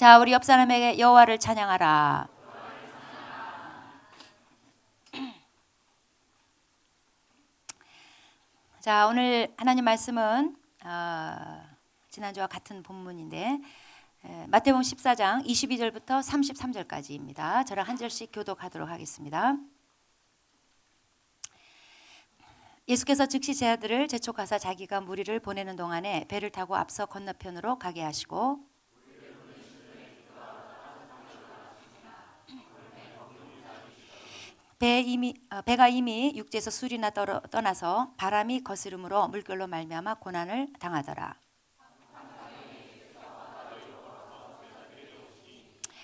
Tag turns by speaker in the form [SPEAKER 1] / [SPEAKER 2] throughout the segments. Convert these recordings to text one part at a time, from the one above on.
[SPEAKER 1] 자, 우리 옆 사람에게 여호와를 찬양하라. 자, 오늘 하나님 말씀은 지난주와 같은 본문인데 마태복음 14장 22절부터 33절까지입니다. 저랑 한 절씩 교독하도록 하겠습니다. 예수께서 즉시 제 아들을 재촉하사 자기가 무리를 보내는 동안에 배를 타고 앞서 건너편으로 가게 하시고 배가 이미 육지에서 술이나 떠나서 바람이 거스름으로 물결로 말미암아 고난을 당하더라.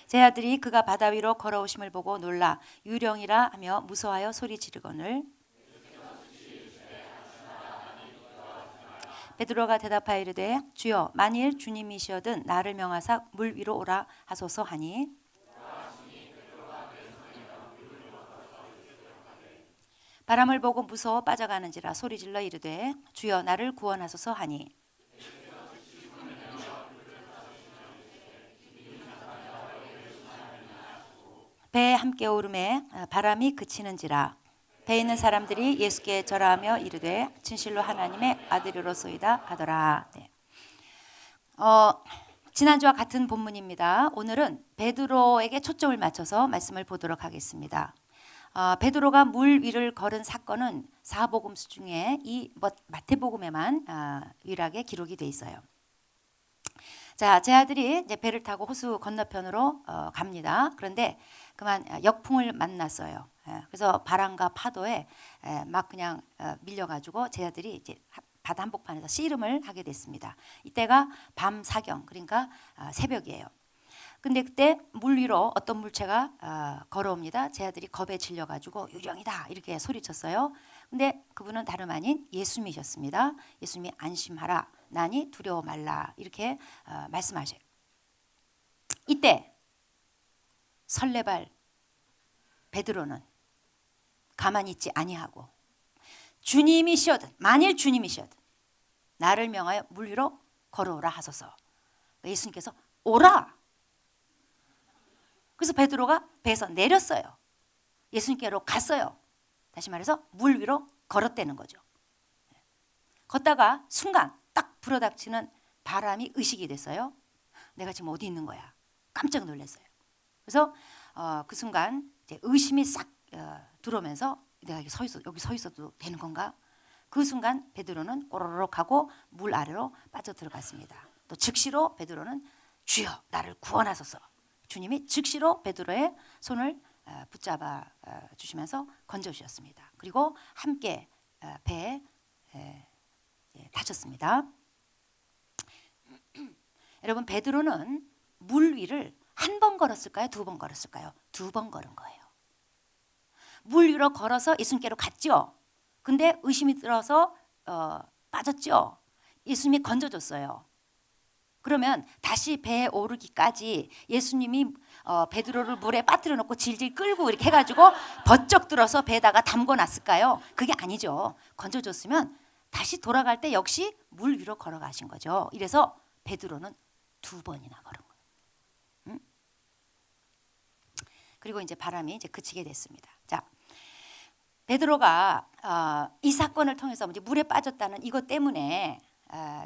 [SPEAKER 1] 제 아들이 그가 바다 위로 걸어오심을 보고 놀라 유령이라 하며 무서워하여 소리 지르거늘 베드로가 대답하여 이르되 주여 만일 주님이시여든 나를 명하사 물 위로 오라 하소서 하니 바람을 보고 무서워 빠져가는지라 소리질러 이르되 주여 나를 구원하소서 하니 배에 함께 오름에 바람이 그치는지라 배에 있는 사람들이 예수께 절하며 이르되 진실로 하나님의 아들이로소이다 하더라. 네. 지난주와 같은 본문입니다. 오늘은 베드로에게 초점을 맞춰서 말씀을 보도록 하겠습니다. 베드로가 물 위를 걸은 사건은 사복음서 중에 이 마태복음에만 유일하게 기록이 돼 있어요. 자, 제 아들이 이제 배를 타고 호수 건너편으로 갑니다. 그런데 그만 역풍을 만났어요. 그래서 바람과 파도에 막 그냥 밀려가지고 제 아들이 이제 바다 한복판에서 씨름을 하게 됐습니다. 이때가 밤 사경, 그러니까 새벽이에요. 근데 그때 물 위로 어떤 물체가 걸어옵니다. 제 아들이 겁에 질려가지고 유령이다 이렇게 소리쳤어요. 근데 그분은 다름 아닌 예수님이셨습니다. 예수님이 안심하라, 나니 두려워 말라 이렇게 말씀하셔요. 이때 설레발 베드로는 가만히 있지 아니하고 주님이시여든 만일 주님이시여든 나를 명하여 물 위로 걸어오라 하소서. 예수님께서 오라. 그래서 베드로가 배에서 내렸어요. 예수님께로 갔어요. 다시 말해서 물 위로 걸었다는 거죠. 걷다가 순간 딱 불어닥치는 바람이 의식이 됐어요. 내가 지금 어디 있는 거야? 깜짝 놀랐어요. 그래서 그 순간 이제 의심이 싹 들어오면서 내가 여기 서 있어도 되는 건가? 그 순간 베드로는 꼬르륵 하고 물 아래로 빠져 들어갔습니다. 또 즉시로 베드로는 주여 나를 구원하소서. 주님이 즉시로 베드로의 손을 붙잡아 주시면서 건져 주셨습니다. 그리고 함께 배에 타셨습니다. 여러분, 베드로는 물 위를 한 번 걸었을까요? 두 번 걸었을까요? 두 번 걸은 거예요. 물 위로 걸어서 예수님께로 갔죠. 근데 의심이 들어서 빠졌죠. 예수님이 건져줬어요. 그러면 다시 배에 오르기까지 예수님이 베드로를 물에 빠뜨려 놓고 질질 끌고 이렇게 해가지고 버쩍 들어서 배에다가 담궈놨을까요? 그게 아니죠. 건져줬으면 다시 돌아갈 때 역시 물 위로 걸어가신 거죠. 이래서 베드로는 두 번이나 걸은 거예요. 그리고 이제 바람이 이제 그치게 됐습니다. 자, 베드로가 이 사건을 통해서 이제 물에 빠졌다는 이것 때문에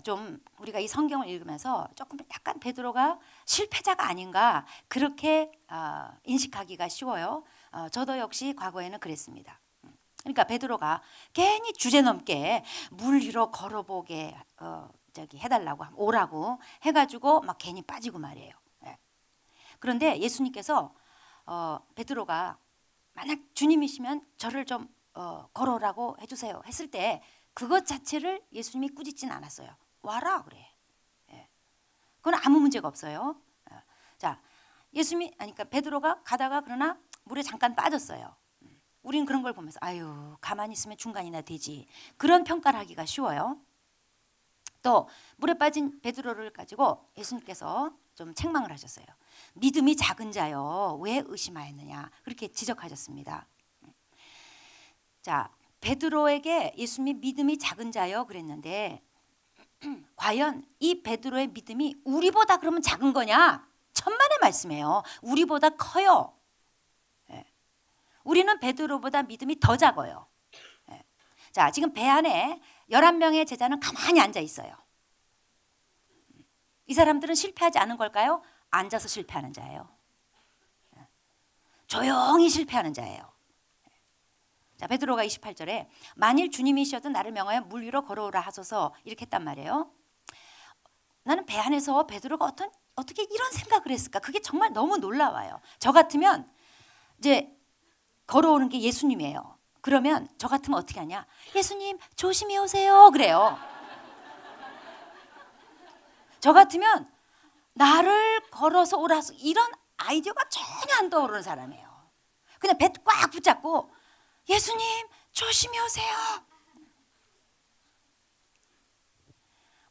[SPEAKER 1] 좀 우리가 이 성경을 읽으면서 조금 약간 베드로가 실패자가 아닌가 그렇게 인식하기가 쉬워요. 저도 역시 과거에는 그랬습니다. 그러니까 베드로가 괜히 주제넘게 물 위로 걸어보게 해달라고 오라고 해가지고 막 괜히 빠지고 말이에요. 그런데 예수님께서 베드로가 만약 주님이시면 저를 좀 걸어오라고 해주세요 했을 때 그것 자체를 예수님이 꾸짖진 않았어요. 와라 그래. 그건 아무 문제가 없어요. 자, 예수님이 그러니까 베드로가 가다가 그러나 물에 잠깐 빠졌어요. 우리는 그런 걸 보면서 아유 가만히 있으면 중간이나 되지 그런 평가를 하기가 쉬워요. 또 물에 빠진 베드로를 가지고 예수님께서 좀 책망을 하셨어요. 믿음이 작은 자여 왜 의심하였느냐 그렇게 지적하셨습니다. 자, 베드로에게 예수님이 믿음이 작은 자여 그랬는데 과연 이 베드로의 믿음이 우리보다 그러면 작은 거냐? 천만의 말씀이에요. 우리보다 커요. 예. 우리는 베드로보다 믿음이 더 작아요. 예. 자, 지금 배 안에 11명의 제자는 가만히 앉아 있어요. 이 사람들은 실패하지 않은 걸까요? 앉아서 실패하는 자예요. 예. 조용히 실패하는 자예요. 자, 베드로가 28절에 만일 주님이셔도 나를 명하여 물 위로 걸어오라 하소서 이렇게 했단 말이에요. 나는 배 안에서 베드로가 어떻게 이런 생각을 했을까? 그게 정말 너무 놀라워요. 저 같으면 이제 걸어오는 게 예수님이에요. 그러면 저 같으면 어떻게 하냐? 예수님 조심히 오세요. 그래요. 저 같으면 나를 걸어서 오라서 이런 아이디어가 전혀 안 떠오르는 사람이에요. 그냥 배 꽉 붙잡고 예수님 조심히 오세요.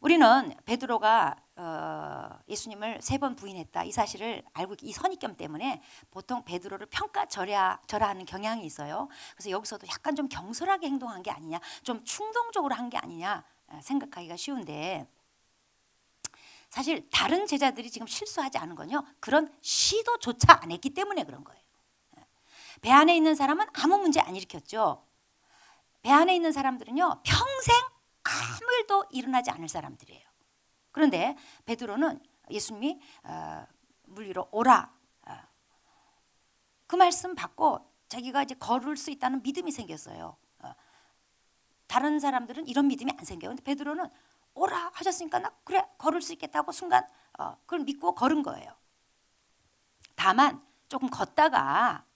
[SPEAKER 1] 우리는 베드로가 예수님을 3번 부인했다 이 사실을 알고 이 선입견 때문에 보통 베드로를 평가절하하는 경향이 있어요. 그래서 여기서도 약간 좀 경솔하게 행동한 게 아니냐, 좀 충동적으로 한 게 아니냐 생각하기가 쉬운데, 사실 다른 제자들이 지금 실수하지 않은 건요, 그런 시도조차 안 했기 때문에 그런 거예요. 배 안에 있는 사람은 아무 문제 안 일으켰죠. 배 안에 있는 사람들은요, 평생 아무 일도 일어나지 않을 사람들이에요. 그런데 베드로는 예수님이 물 위로 오라, 그 말씀 받고 자기가 이제 걸을 수 있다는 믿음이 생겼어요. 다른 사람들은 이런 믿음이 안 생겨요. 근데 베드로는 오라 하셨으니까 나 그래 걸을 수 있겠다고 순간 그걸 믿고 걸은 거예요. 다만 조금 걷다가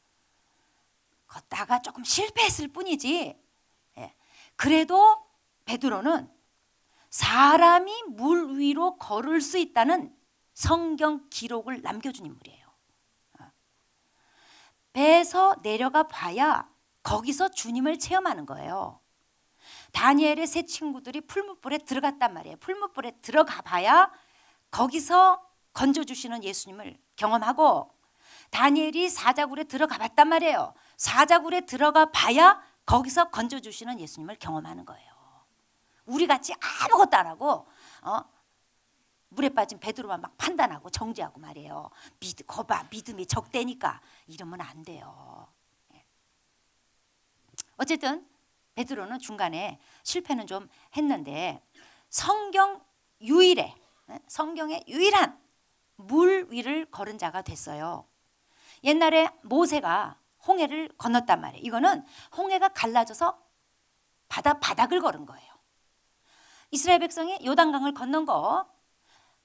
[SPEAKER 1] 조금 실패했을 뿐이지, 그래도 베드로는 사람이 물 위로 걸을 수 있다는 성경 기록을 남겨준 인물이에요. 배에서 내려가 봐야 거기서 주님을 체험하는 거예요. 다니엘의 세 친구들이 풀무불에 들어갔단 말이에요. 풀무불에 들어가 봐야 거기서 건져주시는 예수님을 경험하고, 다니엘이 사자굴에 들어가 봤단 말이에요. 사자굴에 들어가 봐야 거기서 건져주시는 예수님을 경험하는 거예요. 우리같이 아무것도 안 하고 물에 빠진 베드로만 막 판단하고 정죄하고 말이에요. 거봐 믿음이 적대니까 이러면 안 돼요. 어쨌든 베드로는 중간에 실패는 좀 했는데 성경의 유일한 물 위를 걸은 자가 됐어요. 옛날에 모세가 홍해를 건넜단 말이에요. 이거는 홍해가 갈라져서 바닥을 걸은 거예요. 이스라엘 백성이 요단강을 건넌 거,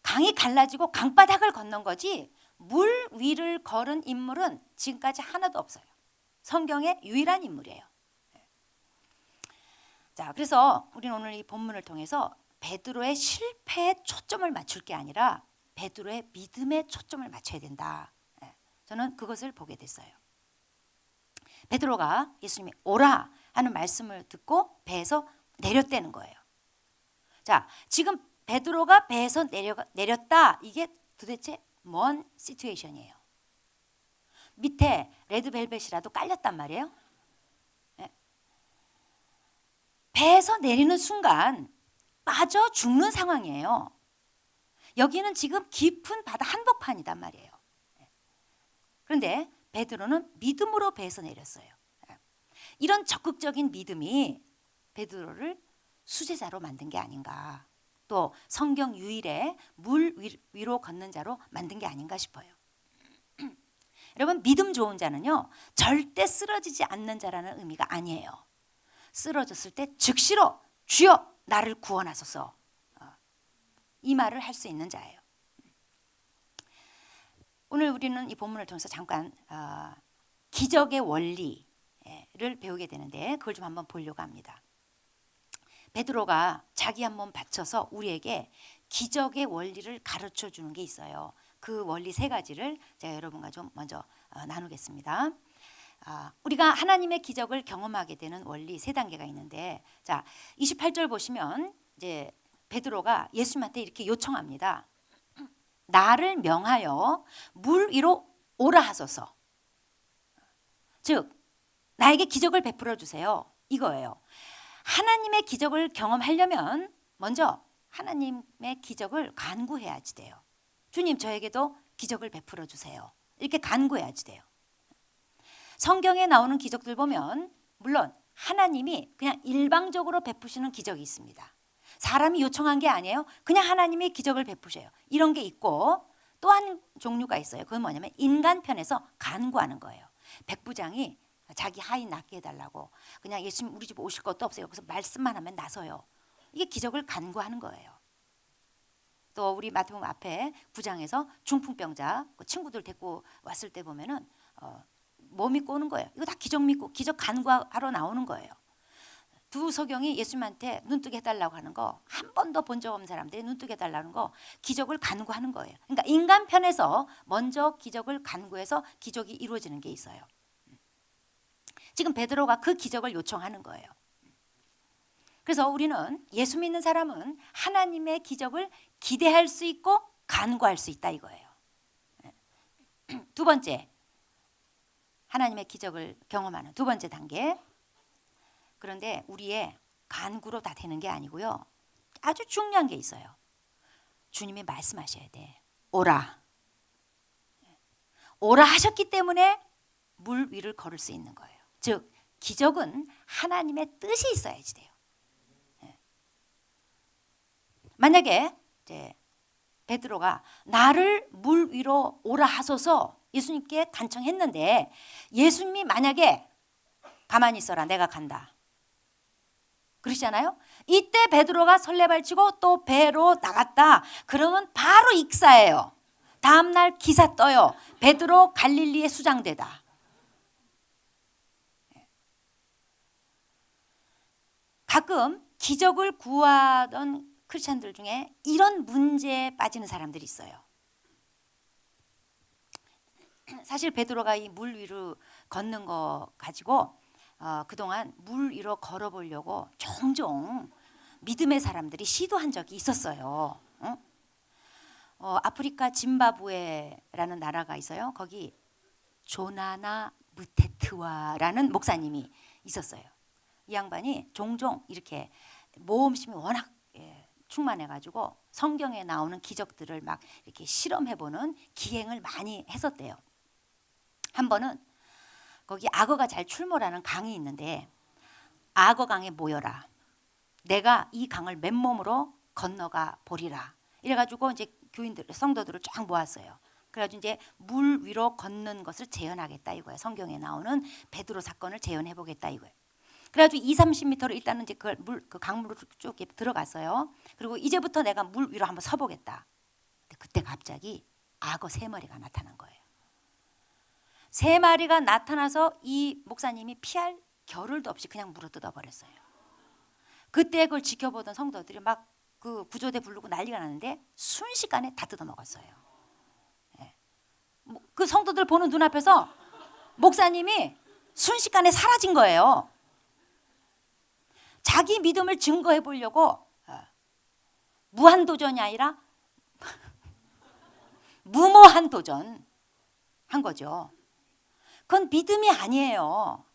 [SPEAKER 1] 강이 갈라지고 강바닥을 건넌 거지 물 위를 걸은 인물은 지금까지 하나도 없어요. 성경의 유일한 인물이에요. 자, 그래서 우리는 오늘 이 본문을 통해서 베드로의 실패에 초점을 맞출 게 아니라 베드로의 믿음에 초점을 맞춰야 된다. 저는 그것을 보게 됐어요. 베드로가 예수님이 오라 하는 말씀을 듣고 배에서 내렸다는 거예요. 자, 지금 베드로가 배에서 내렸다. 이게 도대체 뭔 시츄에이션이에요? 밑에 레드벨벳이라도 깔렸단 말이에요. 배에서 내리는 순간 빠져 죽는 상황이에요. 여기는 지금 깊은 바다 한복판이단 말이에요. 그런데 베드로는 믿음으로 배에서 내렸어요. 이런 적극적인 믿음이 베드로를 수제자로 만든 게 아닌가, 또 성경 유일의 물 위로 걷는 자로 만든 게 아닌가 싶어요. 여러분, 믿음 좋은 자는요 절대 쓰러지지 않는 자라는 의미가 아니에요. 쓰러졌을 때 즉시로 주여 나를 구원하소서, 이 말을 할 수 있는 자예요. 오늘 우리는 이 본문을 통해서 잠깐 기적의 원리를 배우게 되는데 그걸 좀 한번 보려고 합니다. 베드로가 자기 한 몸 바쳐서 우리에게 기적의 원리를 가르쳐 주는 게 있어요. 그 원리 3가지를 제가 여러분과 좀 먼저 나누겠습니다. 우리가 하나님의 기적을 경험하게 되는 원리 3단계가 있는데, 자, 28절 보시면 이제 베드로가 예수님한테 이렇게 요청합니다. 나를 명하여 물 위로 오라 하소서. 즉 나에게 기적을 베풀어 주세요, 이거예요. 하나님의 기적을 경험하려면 먼저 하나님의 기적을 간구해야지 돼요. 주님, 저에게도 기적을 베풀어 주세요. 이렇게 간구해야지 돼요. 성경에 나오는 기적들 보면 물론 하나님이 그냥 일방적으로 베푸시는 기적이 있습니다. 사람이 요청한 게 아니에요. 그냥 하나님이 기적을 베푸셔요. 이런 게 있고 또 한 종류가 있어요. 그건 뭐냐면 인간 편에서 간구하는 거예요. 백부장이 자기 하인 낫게 해달라고 그냥 예수님 우리 집 오실 것도 없어요. 그래서 말씀만 하면 나서요. 이게 기적을 간구하는 거예요. 또 우리 마태복음 앞에 9장에서 중풍병자 그 친구들 데리고 왔을 때 보면은 뭐 믿고 오는 거예요. 이거 다 기적 믿고 기적 간구하러 나오는 거예요. 두 서경이 예수님한테 눈뜨게 해달라고 하는 거 한 번도 본 적 없는 사람들이 눈뜨게 해달라는 거 기적을 간구하는 거예요. 그러니까 인간 편에서 먼저 기적을 간구해서 기적이 이루어지는 게 있어요. 지금 베드로가 그 기적을 요청하는 거예요. 그래서 우리는 예수 믿는 사람은 하나님의 기적을 기대할 수 있고 간구할 수 있다 이거예요. 두 번째, 하나님의 기적을 경험하는 두 번째 단계. 그런데 우리의 간구로 다 되는 게 아니고요. 아주 중요한 게 있어요. 주님이 말씀하셔야 돼. 오라. 오라 하셨기 때문에 물 위를 걸을 수 있는 거예요. 즉 기적은 하나님의 뜻이 있어야지 돼요. 만약에 이제 베드로가 나를 물 위로 오라 하소서 예수님께 간청했는데 예수님이 만약에 가만히 있어라 내가 간다 그러시잖아요. 이때 베드로가 설레발치고 또 배로 나갔다 그러면 바로 익사예요. 다음날 기사 떠요. 베드로 갈릴리에 수장되다. 가끔 기적을 구하던 크리스찬들 중에 이런 문제에 빠지는 사람들이 있어요. 사실 베드로가 이 물 위로 걷는 거 가지고 그동안 물 위로 걸어보려고 종종 믿음의 사람들이 시도한 적이 있었어요. 아프리카 짐바브웨라는 나라가 있어요. 거기 조나나 무테트와라는 목사님이 있었어요. 이 양반이 종종 이렇게 모험심이 워낙 충만해가지고 성경에 나오는 기적들을 막 이렇게 실험해보는 기행을 많이 했었대요. 한 번은 거기 악어가 잘 출몰하는 강이 있는데 악어강에 모여라. 내가 이 강을 맨몸으로 건너가 보리라. 이래가지고 이제 교인들, 성도들을 쫙 모았어요. 그래가지고 이제 물 위로 걷는 것을 재현하겠다 이거예요. 성경에 나오는 베드로 사건을 재현해보겠다 이거예요. 그래가지고 20-30m로 일단은 이제 그 강물로 쭉 들어갔어요. 그리고 이제부터 내가 물 위로 한번 서보겠다. 근데 그때 갑자기 악어 3마리가 나타난 거예요. 3마리가 나타나서 이 목사님이 피할 겨를도 없이 그냥 물어 뜯어버렸어요. 그때 그걸 지켜보던 성도들이 막 그 구조대 부르고 난리가 났는데 순식간에 다 뜯어먹었어요. 그 성도들 보는 눈앞에서 목사님이 순식간에 사라진 거예요. 자기 믿음을 증거해 보려고 무한도전이 아니라 무모한 도전 한 거죠. 그건 믿음이 아니에요.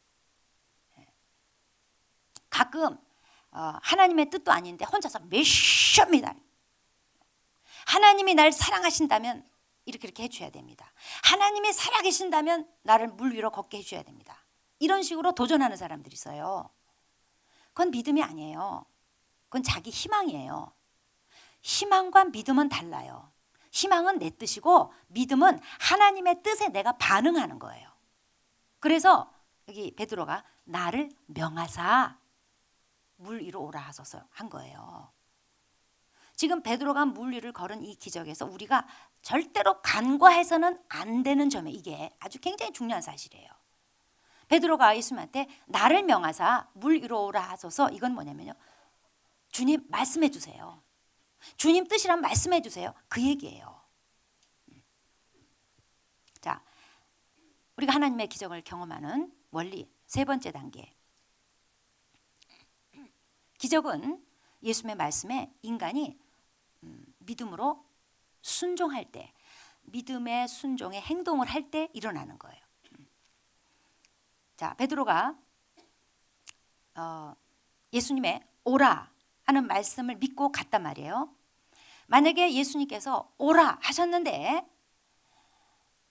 [SPEAKER 1] 가끔 하나님의 뜻도 아닌데 혼자서 몇십 미달 하나님이 날 사랑하신다면 이렇게 해줘야 됩니다. 하나님이 살아계신다면 나를 물 위로 걷게 해줘야 됩니다. 이런 식으로 도전하는 사람들이 있어요. 그건 믿음이 아니에요. 그건 자기 희망이에요. 희망과 믿음은 달라요. 희망은 내 뜻이고 믿음은 하나님의 뜻에 내가 반응하는 거예요. 그래서 여기 베드로가 나를 명하사 물 위로 오라 하소서 한 거예요. 지금 베드로가 물 위를 걸은 이 기적에서 우리가 절대로 간과해서는 안 되는 점에 이게 아주 굉장히 중요한 사실이에요. 베드로가 예수님한테 나를 명하사 물 위로 오라 하소서 이건 뭐냐면요. 주님 말씀해 주세요. 주님 뜻이란 말씀해 주세요. 그 얘기예요. 자, 우리가 하나님의 기적을 경험하는 원리 세 번째 단계. 기적은 예수님의 말씀에 인간이 믿음으로 순종할 때, 믿음의 순종의 행동을 할 때 일어나는 거예요. 자, 베드로가 예수님의 오라 하는 말씀을 믿고 갔단 말이에요. 만약에 예수님께서 오라 하셨는데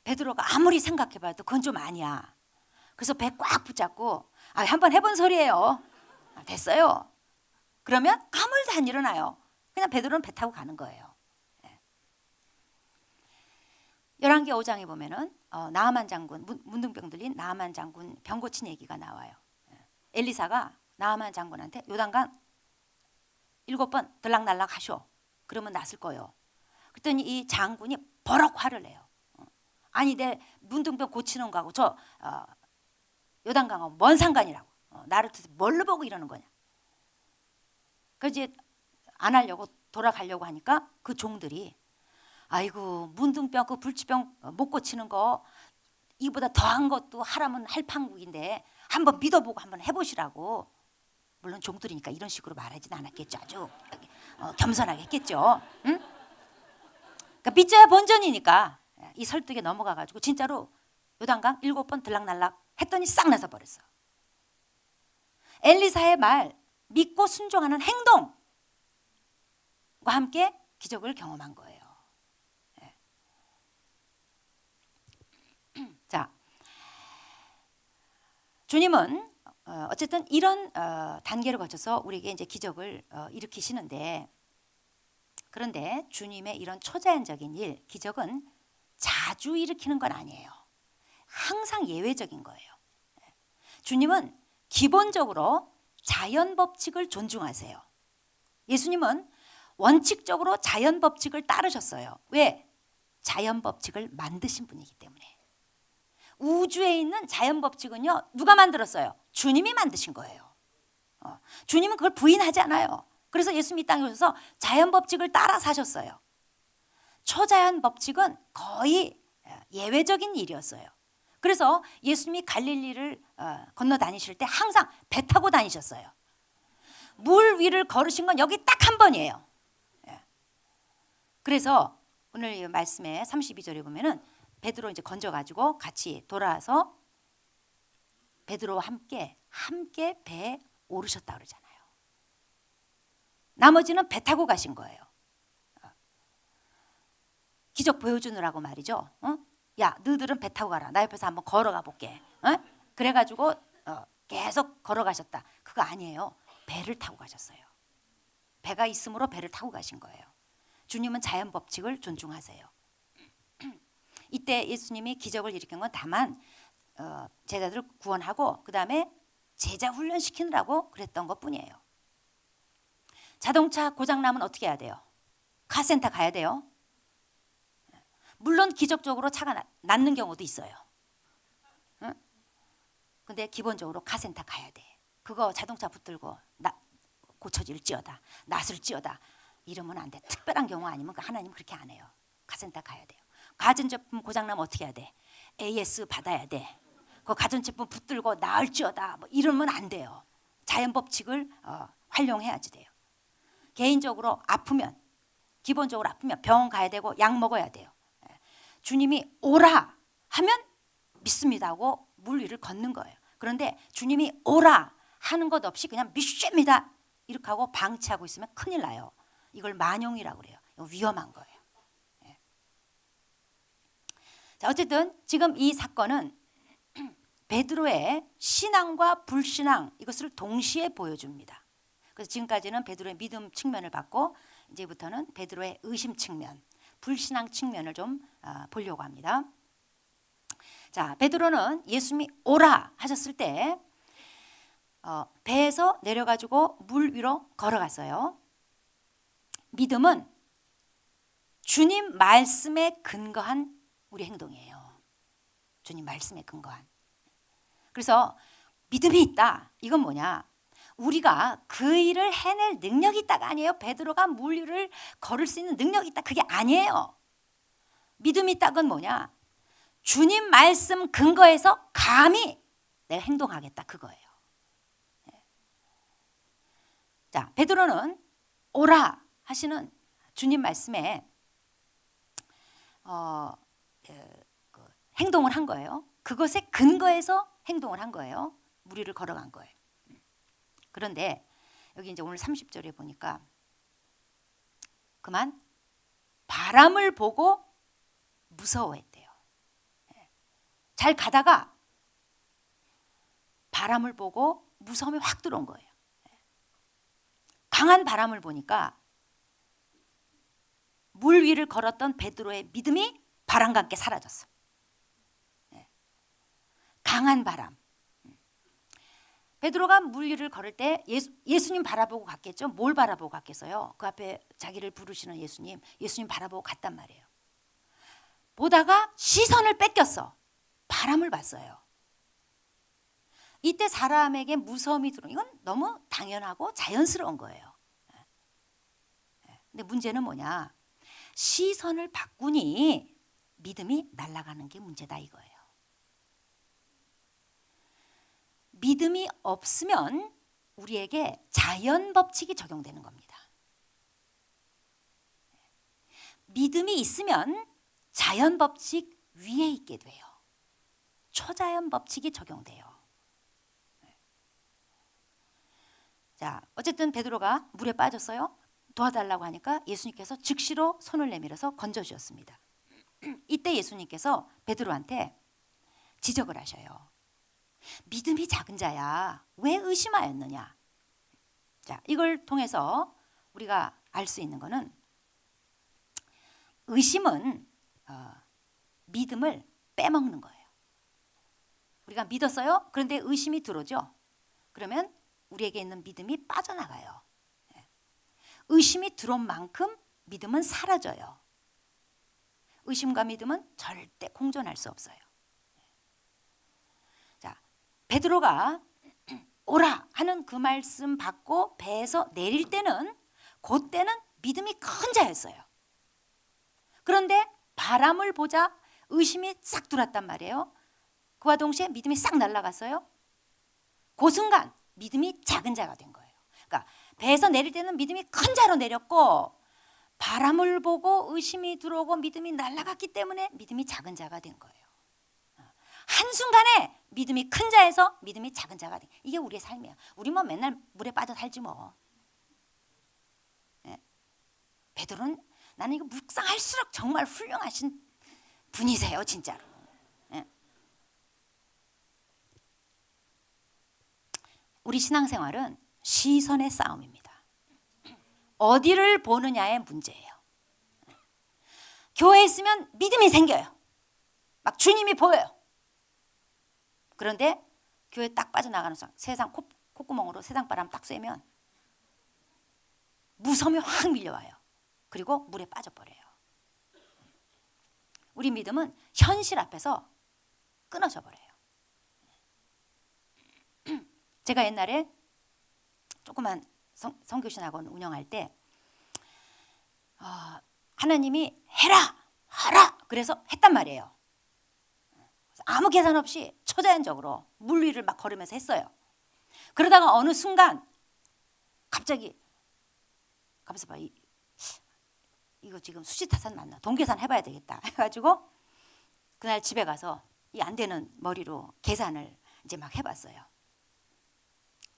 [SPEAKER 1] 베드로가 아무리 생각해봐도 그건 좀 아니야. 그래서 배 꽉 붙잡고 한번 해본 소리예요. 됐어요. 그러면 아무 일도 안 일어나요. 그냥 베드로는 배 타고 가는 거예요. 열왕기 5장에 보면은 나아만 장군, 문둥병 들린 나아만 장군 병 고친 얘기가 나와요. 엘리사가 나아만 장군한테 요단강 7번 들락날락 하쇼. 그러면 낫을 거요. 그랬더니 이 장군이 버럭 화를 내요. 아니 내 문둥병 고치는 거하고 저 요단강하고 뭔 상관이라고. 나를 뭘로 보고 이러는 거냐. 그래서 이제 안 하려고 돌아가려고 하니까 그 종들이 아이고 문둥병 그 불치병 못 고치는 거 이보다 더한 것도 하라면 할 판국인데 한번 믿어보고 한번 해보시라고. 물론 종들이니까 이런 식으로 말하지는 않았겠죠. 아주 겸손하게 했겠죠. 응? 그러니까 믿져야 본전이니까 이 설득에 넘어가가지고 진짜로 요단강 7번 들락날락 했더니 싹 나서 버렸어. 엘리사의 말 믿고 순종하는 행동과 함께 기적을 경험한 거예요. 자, 주님은 어쨌든 이런 단계를 거쳐서 우리에게 이제 기적을 일으키시는데, 그런데 주님의 이런 초자연적인 일, 기적은 자주 일으키는 건 아니에요. 항상 예외적인 거예요. 주님은 기본적으로 자연 법칙을 존중하세요. 예수님은 원칙적으로 자연 법칙을 따르셨어요. 왜? 자연 법칙을 만드신 분이기 때문에. 우주에 있는 자연 법칙은요, 누가 만들었어요? 주님이 만드신 거예요. 주님은 그걸 부인하지 않아요. 그래서 예수님이 이 땅에 오셔서 자연 법칙을 따라 사셨어요. 초자연 법칙은 거의 예외적인 일이었어요. 그래서 예수님이 갈릴리를 건너 다니실 때 항상 배 타고 다니셨어요. 물 위를 걸으신 건 여기 딱 한 번이에요. 그래서 오늘 이 말씀에 32절에 보면은 베드로 이제 건져가지고 같이 돌아와서 베드로와 함께 배에 오르셨다 그러잖아요. 나머지는 배 타고 가신 거예요. 기적 보여주느라고 말이죠. 야, 너희들은 배 타고 가라. 나 옆에서 한번 걸어가 볼게. 그래가지고 계속 걸어가셨다. 그거 아니에요. 배를 타고 가셨어요. 배가 있으므로 배를 타고 가신 거예요. 주님은 자연 법칙을 존중하세요. 이때 예수님이 기적을 일으킨 건 다만 제자들을 구원하고 그 다음에 제자 훈련시키느라고 그랬던 것뿐이에요. 자동차 고장나면 어떻게 해야 돼요? 카센터 가야 돼요. 물론 기적적으로 차가 낫는 경우도 있어요. 근데 기본적으로 카센터 가야 돼. 그거 자동차 붙들고 고쳐질지어다, 낫을지어다 이러면 안 돼. 특별한 경우 아니면 하나님 그렇게 안 해요. 카센터 가야 돼요. 가전제품 고장나면 어떻게 해야 돼? AS 받아야 돼. 그 가전제품 붙들고 나을지어다 뭐 이러면 안 돼요. 자연 법칙을 활용해야지 돼요. 개인적으로 아프면, 기본적으로 아프면 병원 가야 되고 약 먹어야 돼요. 주님이 오라 하면 믿습니다 하고 물 위를 걷는 거예요. 그런데 주님이 오라 하는 것 없이 그냥 믿습니다 이렇게 하고 방치하고 있으면 큰일 나요. 이걸 만용이라고 그래요. 이거 위험한 거예요. 자, 어쨌든 지금 이 사건은 베드로의 신앙과 불신앙 이것을 동시에 보여줍니다. 그래서 지금까지는 베드로의 믿음 측면을 봤고 이제부터는 베드로의 의심 측면, 불신앙 측면을 좀 보려고 합니다. 자, 베드로는 예수님이 오라 하셨을 때 배에서 내려가지고 물 위로 걸어갔어요. 믿음은 주님 말씀에 근거한 우리 행동이에요. 주님 말씀에 근거한. 그래서 믿음이 있다. 이건 뭐냐? 우리가 그 일을 해낼 능력이 있다가 아니에요. 베드로가 물 위를 걸을 수 있는 능력이 있다. 그게 아니에요. 믿음이 있다건 뭐냐? 주님 말씀 근거해서 감히 내가 행동하겠다. 그거예요. 자, 베드로는 오라 하시는 주님 말씀에 행동을 한 거예요. 그것에 근거해서 행동을 한 거예요. 물 위를 걸어간 거예요. 그런데 여기 이제 오늘 30절에 보니까 그만 바람을 보고 무서워했대요. 잘 가다가 바람을 보고 무서움이 확 들어온 거예요. 강한 바람을 보니까 물 위를 걸었던 베드로의 믿음이 바람과 함께 사라졌어. 강한 바람. 베드로가 물 위를 걸을 때 예수님 바라보고 갔겠죠. 뭘 바라보고 갔겠어요? 그 앞에 자기를 부르시는 예수님 바라보고 갔단 말이에요. 보다가 시선을 뺏겼어. 바람을 봤어요. 이때 사람에게 무서움이 들어오는 이건 너무 당연하고 자연스러운 거예요. 근데 문제는 뭐냐? 시선을 바꾸니 믿음이 날아가는 게 문제다 이거예요. 믿음이 없으면 우리에게 자연 법칙이 적용되는 겁니다. 믿음이 있으면 자연 법칙 위에 있게 돼요. 초자연 법칙이 적용돼요. 자, 어쨌든 베드로가 물에 빠졌어요. 도와달라고 하니까 예수님께서 즉시로 손을 내밀어서 건져주셨습니다. 이때 예수님께서 베드로한테 지적을 하셔요. 믿음이 작은 자야, 왜 의심하였느냐? 자, 이걸 통해서 우리가 알 수 있는 거는 의심은 믿음을 빼먹는 거예요. 우리가 믿었어요. 그런데 의심이 들어오죠. 그러면 우리에게 있는 믿음이 빠져나가요. 의심이 들어온 만큼 믿음은 사라져요. 의심과 믿음은 절대 공존할 수 없어요. 자, 베드로가 오라 하는 그 말씀 받고 배에서 내릴 때는 그때는 믿음이 큰 자였어요. 그런데 바람을 보자 의심이 싹 들어왔단 말이에요. 그와 동시에 믿음이 싹 날아갔어요. 그 순간 믿음이 작은 자가 된 거예요. 그러니까 배에서 내릴 때는 믿음이 큰 자로 내렸고 바람을 보고 의심이 들어오고 믿음이 날아갔기 때문에 믿음이 작은 자가 된 거예요. 한순간에 믿음이 큰 자에서 믿음이 작은 자가 된 이게 우리의 삶이에요. 우리 뭐 맨날 물에 빠져 살지 뭐. 베드로는 나는 이거 묵상할수록 정말 훌륭하신 분이세요 진짜로. 우리 신앙생활은 시선의 싸움입니다. 어디를 보느냐의 문제예요. 교회에 있으면 믿음이 생겨요. 막 주님이 보여요. 그런데 교회 딱 빠져나가는 순간 세상 콧구멍으로 세상 바람 딱 쐬면 무서움이 확 밀려와요. 그리고 물에 빠져버려요. 우리 믿음은 현실 앞에서 끊어져 버려요. 제가 옛날에 조그만 선교신학원 운영할 때 하나님이 해라 하라 그래서 했단 말이에요. 아무 계산 없이 초자연적으로 물 위를 막 걸으면서 했어요. 그러다가 어느 순간 갑자기 가만있어 봐. 이거 지금 수지타산 맞나? 동계산 해봐야 되겠다 해가지고 그날 집에 가서 이 안 되는 머리로 계산을 이제 막 해봤어요.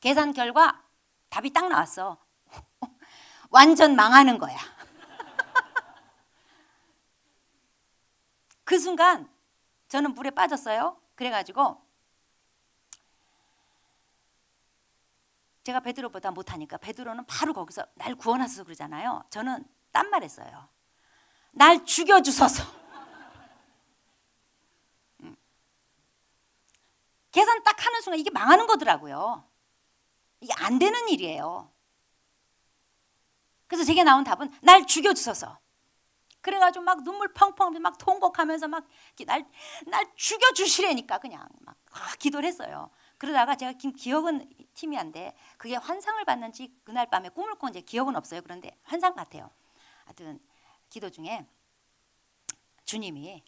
[SPEAKER 1] 계산 결과 답이 딱 나왔어. 완전 망하는 거야. 그 순간 저는 물에 빠졌어요. 그래가지고 제가 베드로보다 못하니까 베드로는 바로 거기서 날 구원하소서 그러잖아요. 저는 딴 말 했어요. 날 죽여주소서. 계산 딱 하는 순간 이게 망하는 거더라고요. 이게 안 되는 일이에요. 그래서 제게 나온 답은 날 죽여주소서. 그래가지고 막 눈물 펑펑 막 통곡하면서 막 날 죽여주시라니까 그냥 막 기도를 했어요. 그러다가 제가 기억은 희미한데 그게 환상을 봤는지 그날 밤에 꿈을 꾼지 기억은 없어요. 그런데 환상 같아요. 하여튼 기도 중에 주님이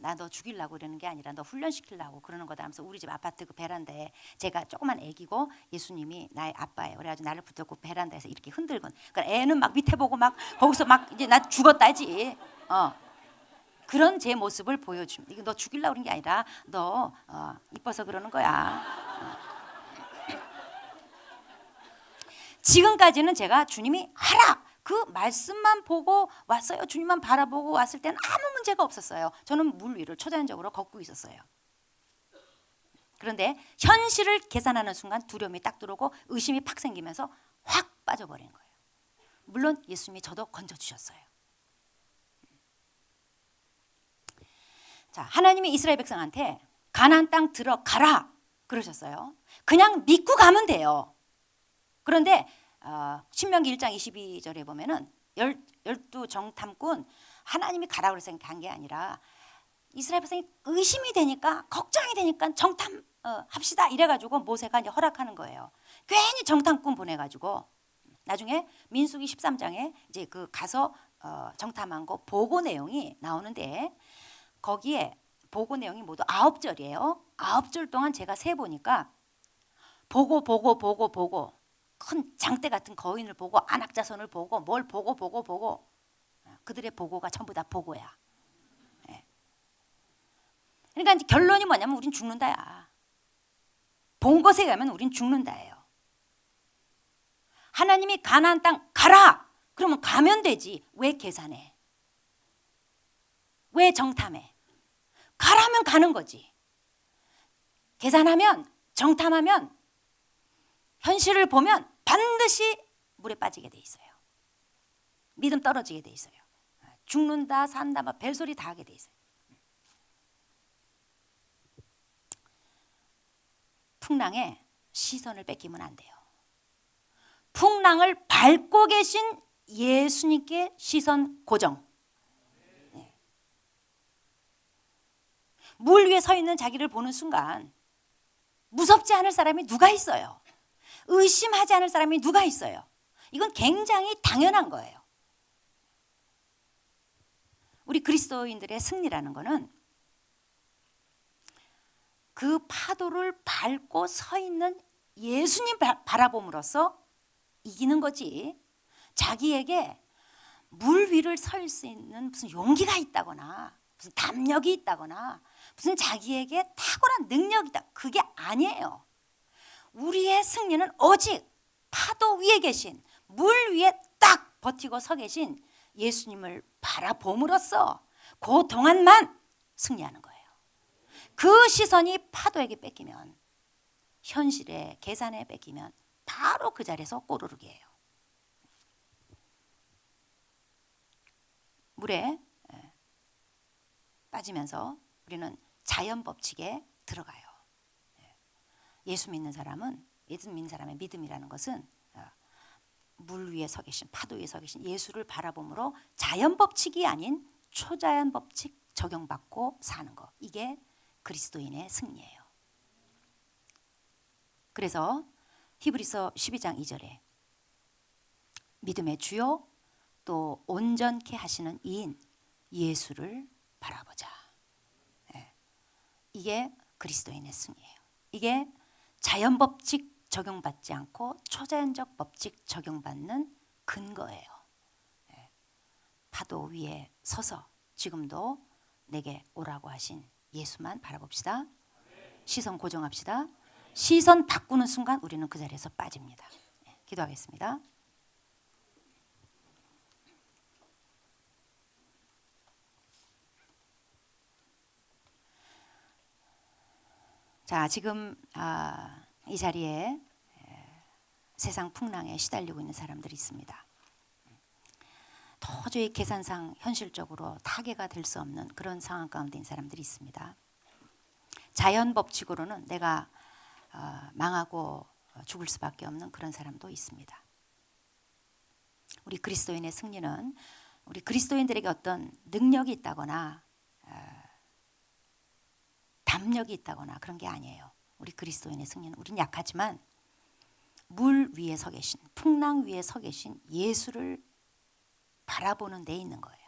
[SPEAKER 1] 나 너 죽이려고 그러는 게 아니라 너 훈련시키려고 그러는 거다 하면서 우리 집 아파트 그 베란다에 제가 조그만 애기고 예수님이 나의 아빠예요. 그래가지고 나를 붙잡고 베란다에서 이렇게 흔들곤 그러니까 애는 막 밑에 보고 막 거기서 막 이제 나 죽었다지 그런 제 모습을 보여줍니다. 이거 너 죽이려고 그런 게 아니라 너 이뻐서 그러는 거야. 지금까지는 제가 주님이 하라 그 말씀만 보고 왔어요. 주님만 바라보고 왔을 때는 아무 문제가 없었어요. 저는 물 위를 초자연적으로 걷고 있었어요. 그런데 현실을 계산하는 순간 두려움이 딱 들어오고 의심이 팍 생기면서 확 빠져버린 거예요. 물론 예수님이 저도 건져주셨어요. 자, 하나님이 이스라엘 백성한테 가나안 땅 들어가라 그러셨어요. 그냥 믿고 가면 돼요. 그런데 신명기 1장 22절에 보면은 열두 정탐꾼 하나님이 가라 그래서 간 게 아니라 이스라엘 백성이 의심이 되니까 걱정이 되니까 정탐 합시다 이래가지고 모세가 이제 허락하는 거예요. 괜히 정탐꾼 보내가지고 나중에 민수기 13장에 이제 그 가서 정탐한 거 보고 내용이 나오는데 거기에 보고 내용이 모두 9절이에요. 9절 동안 제가 세 보니까 보고 큰 장대 같은 거인을 보고 안악자손을 보고 뭘 보고 그들의 보고가 전부 다 보고야. 그러니까 이제 결론이 뭐냐면 우린 죽는다야. 본 것에 가면 우린 죽는다예요. 하나님이 가나안 땅 가라. 그러면 가면 되지. 왜 계산해? 왜 정탐해? 가라면 가는 거지. 계산하면 정탐하면 현실을 보면 반드시 물에 빠지게 돼 있어요. 믿음 떨어지게 돼 있어요. 죽는다 산다 막 별소리 다 하게 돼 있어요. 풍랑에 시선을 뺏기면 안 돼요. 풍랑을 밟고 계신 예수님께 시선 고정. 네. 물 위에 서 있는 자기를 보는 순간 무섭지 않을 사람이 누가 있어요? 의심하지 않을 사람이 누가 있어요? 이건 굉장히 당연한 거예요. 우리 그리스도인들의 승리라는 거는 그 파도를 밟고 서 있는 예수님 바라봄으로써 이기는 거지. 자기에게 물 위를 설 수 있는 무슨 용기가 있다거나 무슨 담력이 있다거나 무슨 자기에게 탁월한 능력이 있다. 그게 아니에요. 우리의 승리는 오직 파도 위에 계신 물 위에 딱 버티고 서 계신 예수님을 바라봄으로써 그 동안만 승리하는 거예요. 그 시선이 파도에게 뺏기면 현실의 계산에 뺏기면 바로 그 자리에서 꼬르륵이에요. 물에 빠지면서 우리는 자연 법칙에 들어가요. 예수 믿는 사람은 예수 믿는 사람의 믿음이라는 것은 물 위에 서 계신 파도 위에 서 계신 예수를 바라봄으로 자연 법칙이 아닌 초자연 법칙 적용받고 사는 거. 이게 그리스도인의 승리예요. 그래서 히브리서 12장 2절에 믿음의 주요 또 온전케 하시는 이인 예수를 바라보자. 이게 그리스도인의 승리예요. 이게 자연 법칙 적용받지 않고 초자연적 법칙 적용받는 근거예요. 파도 위에 서서 지금도 내게 오라고 하신 예수만 바라봅시다. 시선 고정합시다. 시선 바꾸는 순간 우리는 그 자리에서 빠집니다. 기도하겠습니다. 자, 지금 이 자리에 세상 풍랑에 시달리고 있는 사람들이 있습니다. 도저히 계산상 현실적으로 타개가 될 수 없는 그런 상황 가운데 있는 사람들이 있습니다. 자연 법칙으로는 내가 망하고 죽을 수밖에 없는 그런 사람도 있습니다. 우리 그리스도인의 승리는 우리 그리스도인들에게 어떤 능력이 있다거나 담력이 있다거나 그런 게 아니에요. 우리 그리스도인의 승리는 우린 약하지만 물 위에 서 계신 풍랑 위에 서 계신 예수를 바라보는 데 있는 거예요.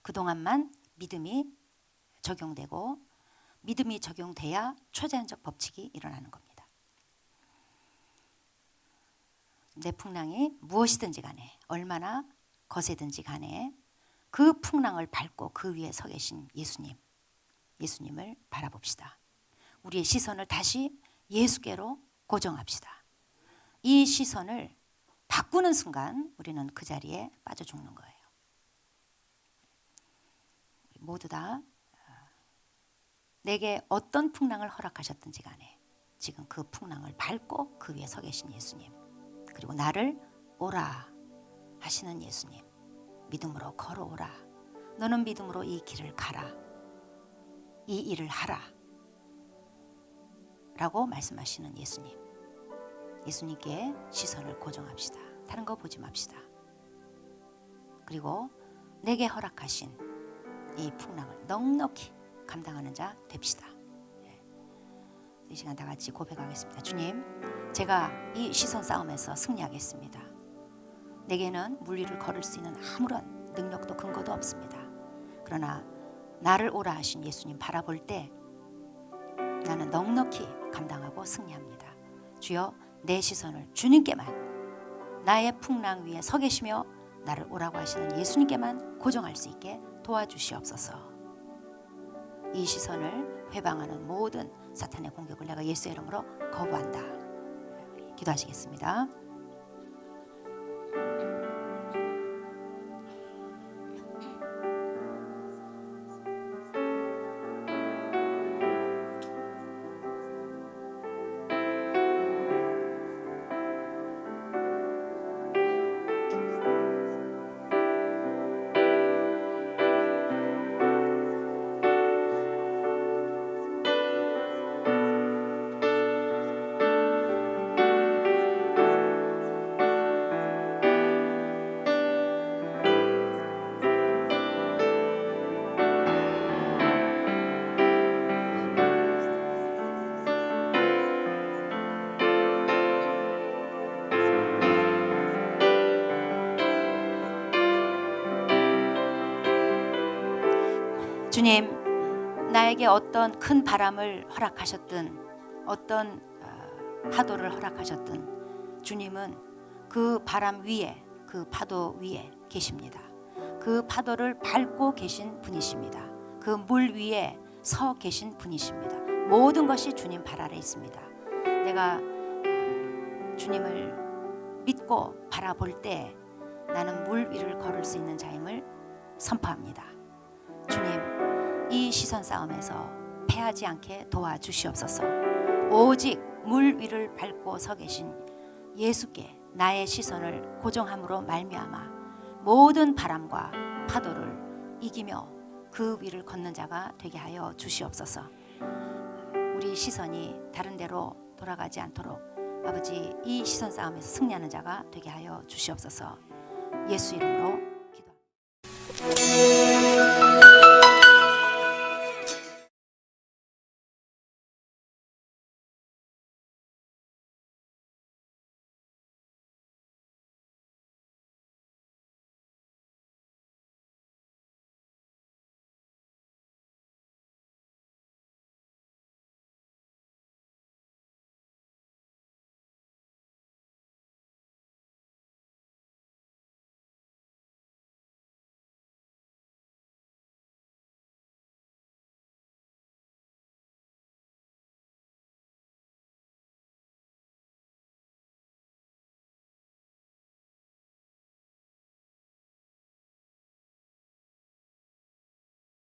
[SPEAKER 1] 그동안만 믿음이 적용되고 믿음이 적용돼야 초자연적 법칙이 일어나는 겁니다. 내 풍랑이 무엇이든지 간에 얼마나 거세든지 간에 그 풍랑을 밟고 그 위에 서 계신 예수님을 바라봅시다. 우리의 시선을 다시 예수께로 고정합시다. 이 시선을 바꾸는 순간 우리는 그 자리에 빠져 죽는 거예요. 모두 다 내게 어떤 풍랑을 허락하셨든지 간에 지금 그 풍랑을 밟고 그 위에 서 계신 예수님, 그리고 나를 오라 하시는 예수님, 믿음으로 걸어오라. 너는 믿음으로 이 길을 가라. 이 일을 하라. 라고 말씀하시는 예수님. 예수님께 시선을 고정합시다. 다른 거 보지 맙시다. 그리고 내게 허락하신 이 풍랑을 넉넉히 감당하는 자 됩시다. 이 시간 다 같이 고백하겠습니다. 주님, 제가 이 시선 싸움에서 승리하겠습니다. 내게는 물 위를 걸을 수 있는 아무런 능력도 근거도 없습니다. 그러나 나를 오라 하신 예수님 바라볼 때 나는 넉넉히 감당하고 승리합니다. 주여, 내 시선을 주님께만, 나의 풍랑 위에 서 계시며 나를 오라고 하시는 예수님께만 고정할 수 있게 도와주시옵소서. 이 시선을 회방하는 모든 사탄의 공격을 내가 예수의 이름으로 거부한다. 기도하시겠습니다. 주님, 나에게 어떤 큰 바람을 허락하셨든 어떤 파도를 허락하셨든 주님은 그 바람 위에, 그 파도 위에 계십니다. 그 파도를 밟고 계신 분이십니다. 그 물 위에 서 계신 분이십니다. 모든 것이 주님 발 아래 있습니다. 내가 주님을 믿고 바라볼 때 나는 물 위를 걸을 수 있는 자임을 선포합니다. 주님, 이 시선 싸움에서 패하지 않게 도와주시옵소서. 오직 물 위를 밟고 서 계신 예수께 나의 시선을 고정함으로 말미암아 모든 바람과 파도를 이기며 그 위를 걷는 자가 되게 하여 주시옵소서. 우리 시선이 다른 데로 돌아가지 않도록 아버지, 이 시선 싸움에서 승리하는 자가 되게 하여 주시옵소서. 예수 이름으로 기도합니다.